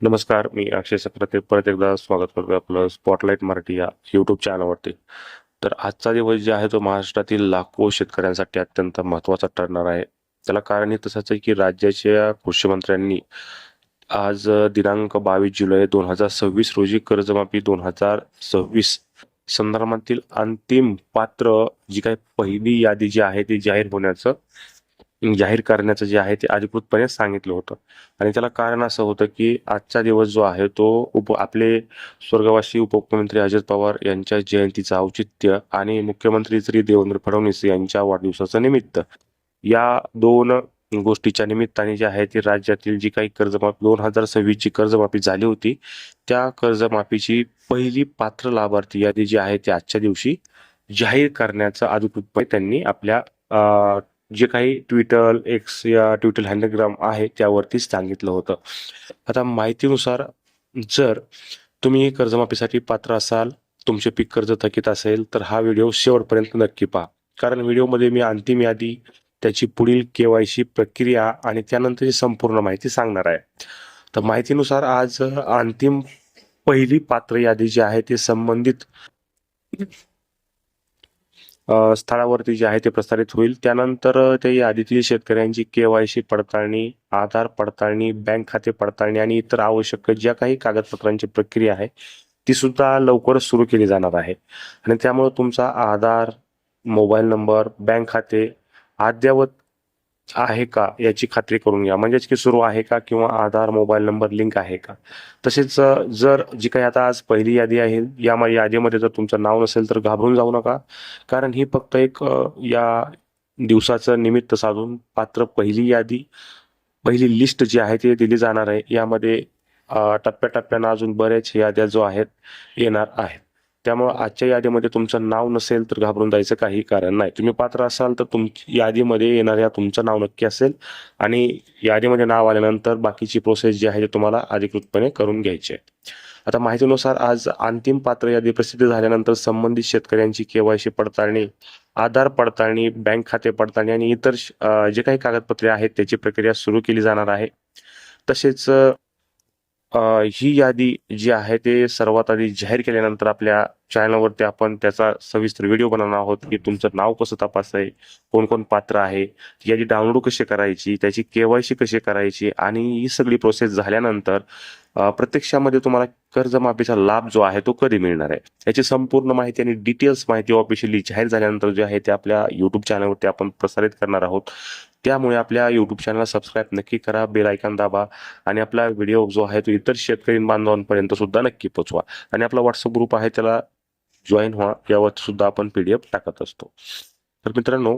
नमस्कार, मी अक्षय सक्रते परत एकदा स्वागत करतो आपलं स्पॉटलाइट मराठी या यूट्यूब चॅनलवरती. तर आजचा दिवस जे आहे तो महाराष्ट्रातील लाखो शेतकऱ्यांसाठी अत्यंत महत्त्वाचा ठरणार आहे. त्याला कारण हे तसंच आहे की राज्याच्या कृषी मंत्र्यांनी आज दिनांक 22 जुलै 2026 रोजी कर्जमाफी 2026 संदर्भातील अंतिम पात्र जी काही पहिली यादी जी आहे ती जाहीर करण्याचं जे आहे ते अधिकृतपणे सांगितलं होतं. आणि त्याला कारण असं होतं की आजचा दिवस जो आहे तो आपले स्वर्गवासी उपमुख्यमंत्री अजित पवार यांच्या जयंतीचं औचित्य आणि मुख्यमंत्री श्री देवेंद्र फडणवीस यांच्या वाढदिवसाचं निमित्त या दोन गोष्टीच्या निमित्ताने जे आहे ती राज्यातील जी काही कर्जमाफी 2026 ची कर्जमाफी झाली होती त्या कर्जमाफीची पहिली पात्र लाभार्थी यादी जी आहे ती आजच्या दिवशी जाहीर करण्याचं अधिकृतपणे त्यांनी आपल्या जे काही ट्विटर एक्स या ट्विटर हँडलग्राम आहे त्यावरती सांगितलं होतं. आता माहितीनुसार जर तुम्ही कर्जमाफीसाठी पात्र असाल, तुमचे पीक कर्ज थकीत असेल तर हा व्हिडिओ शेवटपर्यंत नक्की पहा. कारण व्हिडिओमध्ये मी अंतिम यादी, त्याची पुढील केवायसी प्रक्रिया आणि त्यानंतरची संपूर्ण माहिती सांगणार आहे. तर माहितीनुसार आज अंतिम पहिली पात्र यादी जी आहे ती संबंधित स्थळावरती जे आहे ते प्रसारित होईल. त्यानंतर त्या यादीतील शेतकऱ्यांची केवायसी पडताळणी, आधार पडताळणी, बँक खाते पडताळणी आणि इतर आवश्यक ज्या काही कागदपत्रांची प्रक्रिया आहे ती सुद्धा लवकरच सुरू केली जाणार आहे. आणि त्यामुळे तुमचा आधार, मोबाईल नंबर, बँक खाते अद्ययावत आहे का याची खात्री करून घ्या. म्हणजेच की सुरू आहे का किंवा आधार, मोबाईल नंबर लिंक आहे का. तसेच जर जी काही आता आज पहिली यादी आहे या यादीमध्ये जर तुमचं नाव नसेल तर घाबरून जाऊ नका. कारण ही फक्त एक या दिवसाचं निमित्त साधून पात्र पहिली लिस्ट जी आहे ती दिली जाणार आहे. यामध्ये टप्प्याटप्प्यानं अजून बऱ्याच याद्या जो आहेत येणार आहेत. त्यामुळे आजच्या यादीमध्ये तुमचं नाव नसेल तर घाबरून जायचं काही कारण नाही. तुम्ही पात्र असाल तर तुमची यादीमध्ये येणाऱ्या तुमचं नाव नक्की असेल आणि यादीमध्ये नाव आल्यानंतर बाकीची प्रोसेस जी आहे ती तुम्हाला अधिकृतपणे करून घ्यायची आहे. आता माहितीनुसार आज अंतिम पात्र यादी प्रसिद्ध झाल्यानंतर संबंधित शेतकऱ्यांची केवायसी पडताळणी, आधार पडताळणी, बँक खाते पडताळणी आणि इतर जे काही कागदपत्रे आहेत त्याची प्रक्रिया सुरू केली जाणार आहे. तसेच ही यादी जी आहे ते सर्वात आधी जाहीर केल्यानंतर आपल्या चॅनलवरती आपण त्याचा सविस्तर व्हिडिओ बनवणार आहोत की तुमचं नाव कसं तपासायचं, कोण कोण पात्र आहे, यादी डाउनलोड कशी करायची, त्याची केवायसी कशी करायची आणि ही सगळी प्रोसेस झाल्यानंतर प्रत्यक्षामध्ये तुम्हाला कर्जमाफीचा लाभ जो आहे तो कधी मिळणार आहे याची संपूर्ण माहिती आणि डिटेल्स माहिती ऑफिशियली जाहीर झाल्यानंतर जे आहे ते आपल्या युट्यूब चॅनलवरती आपण प्रसारित करणार आहोत. त्यामुळे आपल्या युट्यूब चॅनलला सबस्क्राईब नक्की करा, बेल आयकॉन दाबा आणि आपला व्हिडिओ जो आहे तो इतर शेतकरी बांधवांपर्यंत सुद्धा नक्की पोहोचवा. आणि आपला व्हॉट्सअप ग्रुप आहे त्याला जॉईन व्हा, यावर सुद्धा आपण PDF टाकत असतो. तर मित्रांनो,